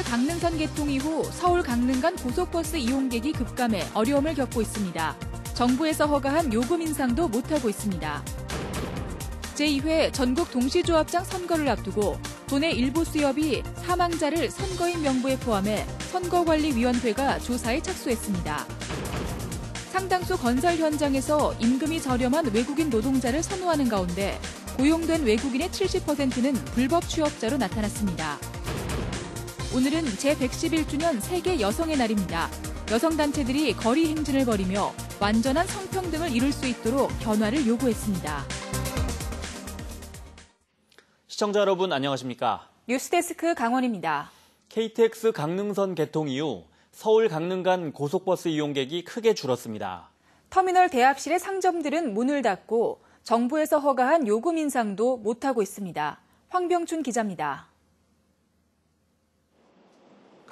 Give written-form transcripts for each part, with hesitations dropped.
KTX 강릉선 개통 이후 서울 강릉 간 고속버스 이용객이 급감해 어려움을 겪고 있습니다. 정부에서 허가한 요금 인상도 못하고 있습니다. 제2회 전국 동시조합장 선거를 앞두고 도내 일부 수협이 사망자를 선거인 명부에 포함해 선거관리위원회가 조사에 착수했습니다. 상당수 건설 현장에서 임금이 저렴한 외국인 노동자를 선호하는 가운데 고용된 외국인의 70%는 불법 취업자로 나타났습니다. 오늘은 제111주년 세계 여성의 날입니다. 여성단체들이 거리 행진을 벌이며 완전한 성평등을 이룰 수 있도록 변화를 요구했습니다. 시청자 여러분 안녕하십니까? 뉴스데스크 강원입니다. KTX 강릉선 개통 이후 서울 강릉 간 고속버스 이용객이 크게 줄었습니다. 터미널 대합실의 상점들은 문을 닫고 정부에서 허가한 요금 인상도 못하고 있습니다. 황병춘 기자입니다.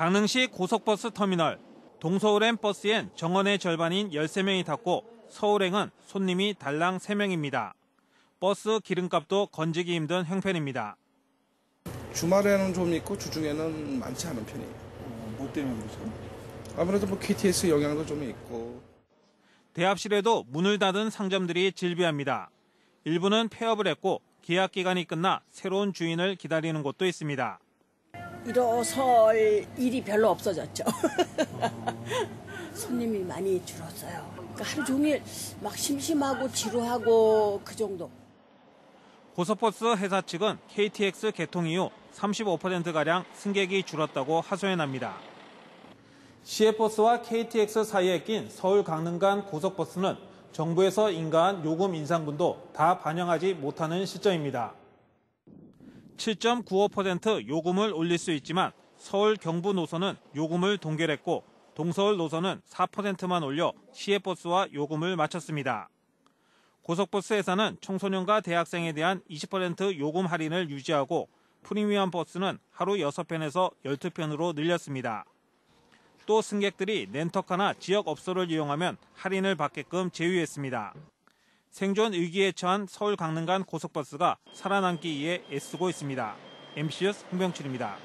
강릉시 고속버스 터미널, 동서울행 버스엔 정원의 절반인 13명이 탔고 서울행은 손님이 달랑 3명입니다. 버스 기름값도 건지기 힘든 형편입니다. 주말에는 좀 있고 주중에는 많지 않은 편이에요. 뭐 때문에 그러죠? 아무래도 KTX 영향도 좀 있고. 대합실에도 문을 닫은 상점들이 즐비합니다. 일부는 폐업을 했고 계약 기간이 끝나 새로운 주인을 기다리는 곳도 있습니다. 일어설 일이 별로 없어졌죠. 손님이 많이 줄었어요. 그러니까 하루 종일 막 심심하고 지루하고 그 정도. 고속버스 회사 측은 KTX 개통 이후 35%가량 승객이 줄었다고 하소연합니다. 시외버스와 KTX 사이에 낀 서울 강릉 간 고속버스는 정부에서 인가한 요금 인상분도 다 반영하지 못하는 시점입니다. 7.95% 요금을 올릴 수 있지만 서울 경부 노선은 요금을 동결했고 동서울 노선은 4%만 올려 시외버스와 요금을 맞췄습니다. 고속버스 회사는 청소년과 대학생에 대한 20% 요금 할인을 유지하고 프리미엄 버스는 하루 6편에서 12편으로 늘렸습니다. 또 승객들이 렌터카나 지역업소를 이용하면 할인을 받게끔 제휴했습니다. 생존 위기에 처한 서울 강릉 간 고속버스가 살아남기 위해 애쓰고 있습니다. MBC 뉴스 황병춘입니다.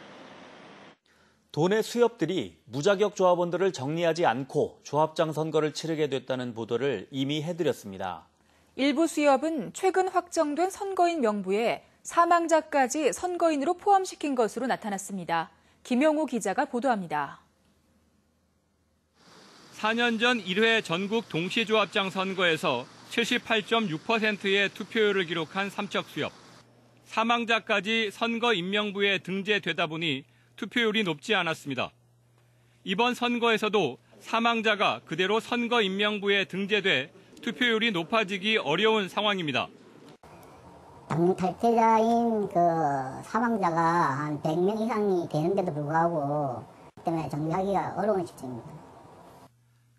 도내 수협들이 무자격 조합원들을 정리하지 않고 조합장 선거를 치르게 됐다는 보도를 이미 해드렸습니다. 일부 수협은 최근 확정된 선거인 명부에 사망자까지 선거인으로 포함시킨 것으로 나타났습니다. 김영우 기자가 보도합니다. 4년 전 1회 전국 동시조합장 선거에서 78.6%의 투표율을 기록한 삼척수협. 사망자까지 선거 인명부에 등재되다 보니 투표율이 높지 않았습니다. 이번 선거에서도 사망자가 그대로 선거 인명부에 등재돼 투표율이 높아지기 어려운 상황입니다. 당 탈퇴자인 사망자가 한 100명 이상이 되는데도 불구하고 때문에 정리하기가 어려운 시점입니다.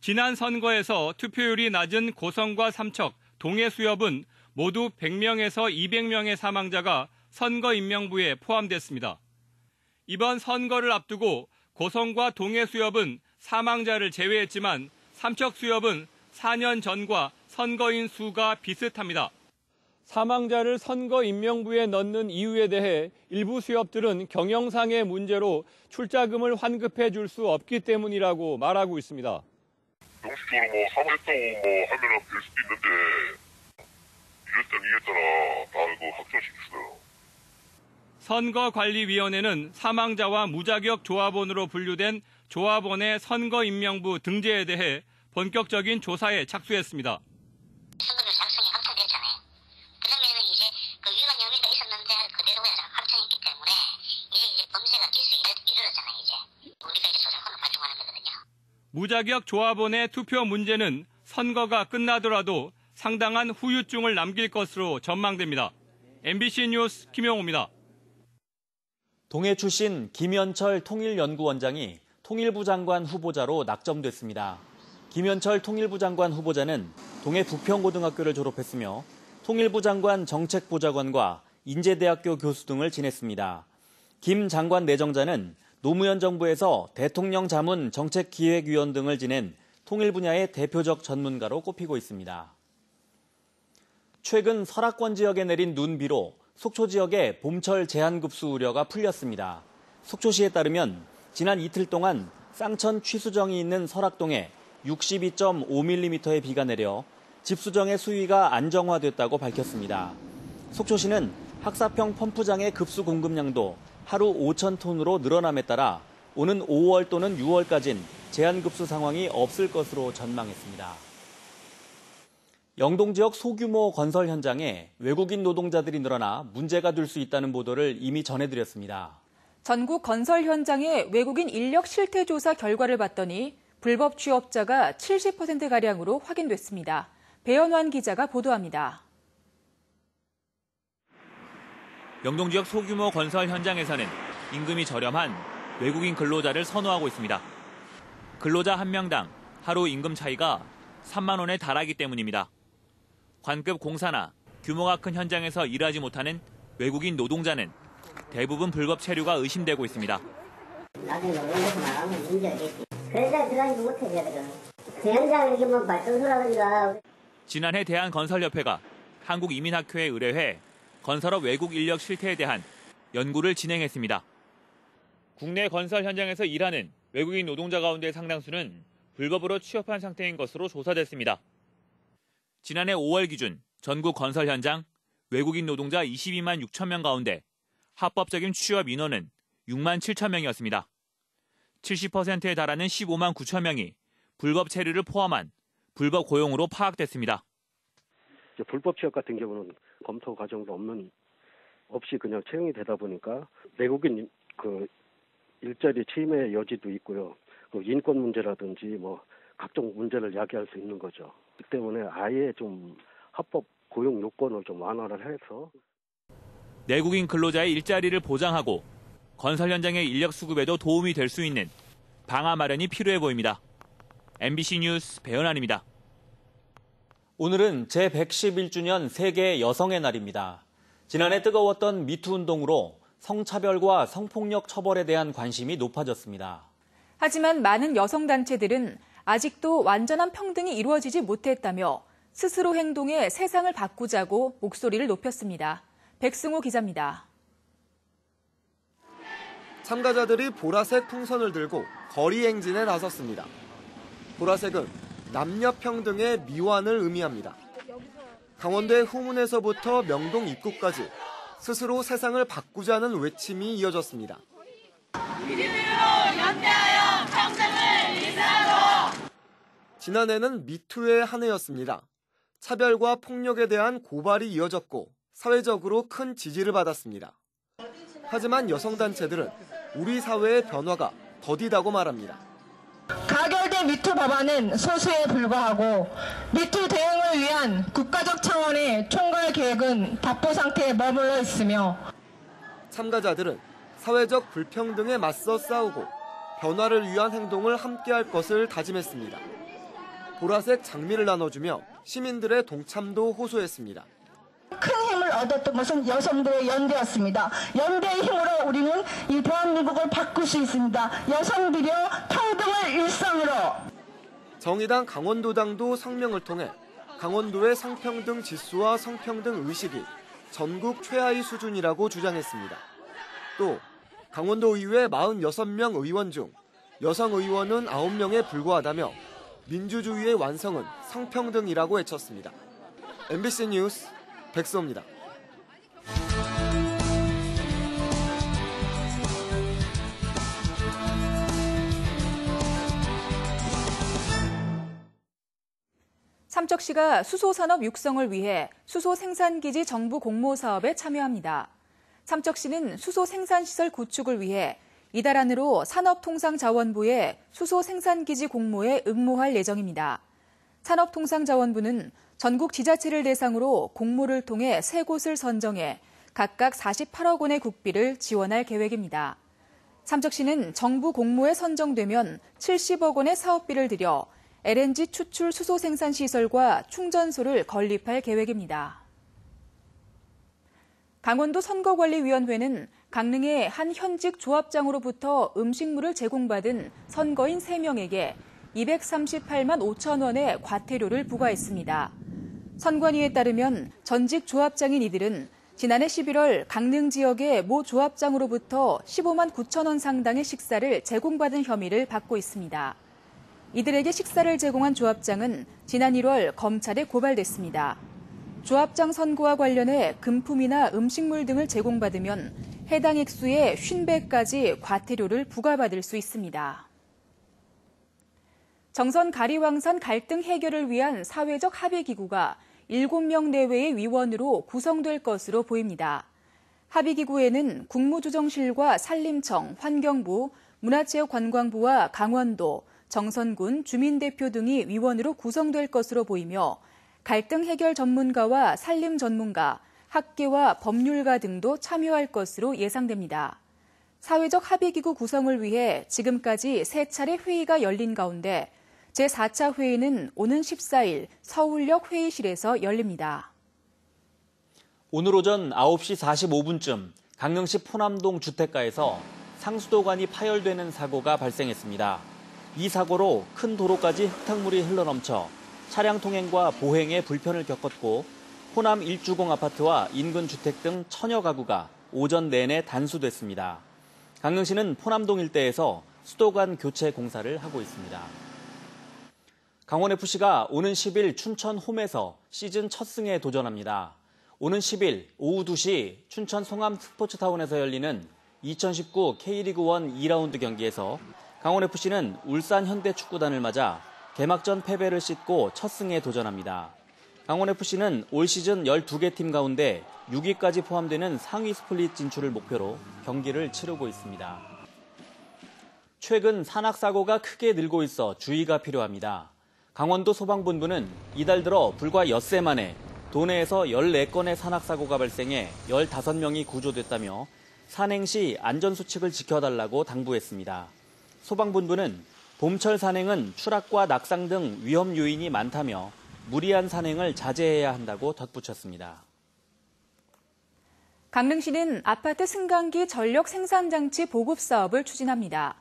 지난 선거에서 투표율이 낮은 고성과 삼척, 동해수협은 모두 100명에서 200명의 사망자가 선거 인명부에 포함됐습니다. 이번 선거를 앞두고 고성과 동해수협은 사망자를 제외했지만 삼척수협은 4년 전과 선거인 수가 비슷합니다. 사망자를 선거 인명부에 넣는 이유에 대해 일부 수협들은 경영상의 문제로 출자금을 환급해 줄 수 없기 때문이라고 말하고 있습니다. 명시적으로 사망했다고 하면 될 수도 있는데 이랬더라 다 확정시키시더라고요. 선거관리위원회는 사망자와 무자격 조합원으로 분류된 조합원의 선거 인명부 등재에 대해 본격적인 조사에 착수했습니다. 선거를 작성이 확정됐잖아요. 그러면 이제 그 위반 혐의가 있었는데 그대로 그냥 확정했기 때문에 이제 범죄가 계속 이루어졌잖아요. 이제 우리가 이제 조사권을 발동하는 거거든요. 무자격 조합원의 투표 문제는 선거가 끝나더라도 상당한 후유증을 남길 것으로 전망됩니다. MBC 뉴스 김영호입니다. 동해 출신 김현철 통일연구원장이 통일부 장관 후보자로 낙점됐습니다. 김현철 통일부 장관 후보자는 동해 부평고등학교를 졸업했으며 통일부 장관 정책보좌관과 인제대학교 교수 등을 지냈습니다. 김 장관 내정자는 노무현 정부에서 대통령 자문 정책기획위원 등을 지낸 통일 분야의 대표적 전문가로 꼽히고 있습니다. 최근 설악권 지역에 내린 눈비로 속초 지역의 봄철 제한급수 우려가 풀렸습니다. 속초시에 따르면 지난 이틀 동안 쌍천 취수정이 있는 설악동에 62.5mm의 비가 내려 집수정의 수위가 안정화됐다고 밝혔습니다. 속초시는 학사평 펌프장의 급수 공급량도 하루 5,000톤으로 늘어남에 따라 오는 5월 또는 6월까진 제한급수 상황이 없을 것으로 전망했습니다. 영동 지역 소규모 건설 현장에 외국인 노동자들이 늘어나 문제가 될 수 있다는 보도를 이미 전해드렸습니다. 전국 건설 현장의 외국인 인력 실태 조사 결과를 봤더니 불법 취업자가 70%가량으로 확인됐습니다. 배현환 기자가 보도합니다. 영동 지역 소규모 건설 현장에서는 임금이 저렴한 외국인 근로자를 선호하고 있습니다. 근로자 한 명당 하루 임금 차이가 3만 원에 달하기 때문입니다. 관급 공사나 규모가 큰 현장에서 일하지 못하는 외국인 노동자는 대부분 불법 체류가 의심되고 있습니다. 나중에 농장에서 나가면 문제겠지. 그래서 들어가지 못해, 걔들은. 그 현장을 이렇게 뭐 발전소라든가. 지난해 대한건설협회가 한국이민학회에 의뢰해 건설업 외국 인력 실태에 대한 연구를 진행했습니다. 국내 건설 현장에서 일하는 외국인 노동자 가운데 상당수는 불법으로 취업한 상태인 것으로 조사됐습니다. 지난해 5월 기준 전국 건설 현장 외국인 노동자 22만 6천 명 가운데 합법적인 취업 인원은 6만 7천 명이었습니다. 70%에 달하는 15만 9천 명이 불법 체류를 포함한 불법 고용으로 파악됐습니다. 불법 취업 같은 경우는 검토 과정도 없이 그냥 채용이 되다 보니까 외국인 일자리 침해 여지도 있고요. 인권 문제라든지 뭐 각종 문제를 야기할 수 있는 거죠. 그 때문에 아예 좀 합법 고용 요건을 좀 완화를 해서 내국인 근로자의 일자리를 보장하고 건설 현장의 인력 수급에도 도움이 될 수 있는 방안 마련이 필요해 보입니다. MBC 뉴스 배현환입니다. 오늘은 제111주년 세계 여성의 날입니다. 지난해 뜨거웠던 미투 운동으로 성차별과 성폭력 처벌에 대한 관심이 높아졌습니다. 하지만 많은 여성단체들은 아직도 완전한 평등이 이루어지지 못했다며 스스로 행동해 세상을 바꾸자고 목소리를 높였습니다. 백승호 기자입니다. 참가자들이 보라색 풍선을 들고 거리 행진에 나섰습니다. 보라색은 남녀 평등의 미완을 의미합니다. 강원도의 후문에서부터 명동 입구까지 스스로 세상을 바꾸자는 외침이 이어졌습니다. 연대하여 평등을 일상으로! 지난해는 미투의 한 해였습니다. 차별과 폭력에 대한 고발이 이어졌고 사회적으로 큰 지지를 받았습니다. 하지만 여성단체들은 우리 사회의 변화가 더디다고 말합니다. 가결된 미투 법안은 소수에 불과하고 미투 대응을 위한 국가적 차원의 총괄 계획은 답보 상태에 머물러 있으며 참가자들은 사회적 불평등에 맞서 싸우고 변화를 위한 행동을 함께할 것을 다짐했습니다. 보라색 장미를 나눠주며 시민들의 동참도 호소했습니다. 큰 힘을 얻었던 것은 여성들의 연대였습니다. 연대의 힘으로 우리는 이 대한민국을 바꿀 수 있습니다. 여성 비례 평등을 일상으로. 정의당 강원도당도 성명을 통해 강원도의 성평등 지수와 성평등 의식이 전국 최하위 수준이라고 주장했습니다. 또 강원도의회 46명 의원 중 여성 의원은 9명에 불과하다며 민주주의의 완성은 성평등이라고 외쳤습니다. MBC 뉴스 백소입니다. 삼척시가 수소산업 육성을 위해 수소생산기지 정부 공모 사업에 참여합니다. 삼척시는 수소생산시설 구축을 위해 이달 안으로 산업통상자원부에 수소생산기지 공모에 응모할 예정입니다. 산업통상자원부는 전국 지자체를 대상으로 공모를 통해 3곳을 선정해 각각 48억 원의 국비를 지원할 계획입니다. 삼척시는 정부 공모에 선정되면 70억 원의 사업비를 들여 LNG 추출 수소 생산 시설과 충전소를 건립할 계획입니다. 강원도 선거관리위원회는 강릉의 한 현직 조합장으로부터 음식물을 제공받은 선거인 3명에게 238만 5천 원의 과태료를 부과했습니다. 선관위에 따르면 전직 조합장인 이들은 지난해 11월 강릉 지역의 모 조합장으로부터 15만 9천 원 상당의 식사를 제공받은 혐의를 받고 있습니다. 이들에게 식사를 제공한 조합장은 지난 1월 검찰에 고발됐습니다. 조합장 선고와 관련해 금품이나 음식물 등을 제공받으면 해당 액수의 50배까지 과태료를 부과받을 수 있습니다. 정선 가리왕산 갈등 해결을 위한 사회적 합의기구가 7명 내외의 위원으로 구성될 것으로 보입니다. 합의기구에는 국무조정실과 산림청, 환경부, 문화체육관광부와 강원도, 정선군, 주민대표 등이 위원으로 구성될 것으로 보이며 갈등 해결 전문가와 산림 전문가, 학계와 법률가 등도 참여할 것으로 예상됩니다. 사회적 합의기구 구성을 위해 지금까지 3차례 회의가 열린 가운데 제4차 회의는 오는 14일 서울역 회의실에서 열립니다. 오늘 오전 9시 45분쯤 강릉시 포남동 주택가에서 상수도관이 파열되는 사고가 발생했습니다. 이 사고로 큰 도로까지 흙탕물이 흘러넘쳐 차량 통행과 보행에 불편을 겪었고 호남 1주공 아파트와 인근 주택 등 천여 가구가 오전 내내 단수됐습니다. 강릉시는 포남동 일대에서 수도관 교체 공사를 하고 있습니다. 강원FC가 오는 10일 춘천 홈에서 시즌 첫 승에 도전합니다. 오는 10일 오후 2시 춘천 송암 스포츠타운에서 열리는 2019 K리그1 2라운드 경기에서 강원FC는 울산 현대축구단을 맞아 개막전 패배를 씻고 첫 승에 도전합니다. 강원FC는 올 시즌 12개 팀 가운데 6위까지 포함되는 상위 스플릿 진출을 목표로 경기를 치르고 있습니다. 최근 산악사고가 크게 늘고 있어 주의가 필요합니다. 강원도 소방본부는 이달 들어 불과 엿새 만에 도내에서 14건의 산악사고가 발생해 15명이 구조됐다며 산행 시 안전수칙을 지켜달라고 당부했습니다. 소방본부는 봄철 산행은 추락과 낙상 등 위험 요인이 많다며 무리한 산행을 자제해야 한다고 덧붙였습니다. 강릉시는 아파트 승강기 전력 생산장치 보급 사업을 추진합니다.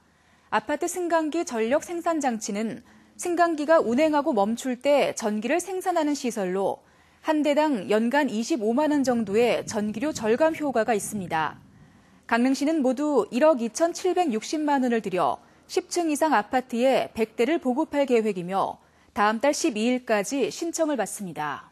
아파트 승강기 전력 생산장치는 승강기가 운행하고 멈출 때 전기를 생산하는 시설로 한 대당 연간 25만 원 정도의 전기료 절감 효과가 있습니다. 강릉시는 모두 1억 2,760만 원을 들여 10층 이상 아파트에 100대를 보급할 계획이며 다음 달 12일까지 신청을 받습니다.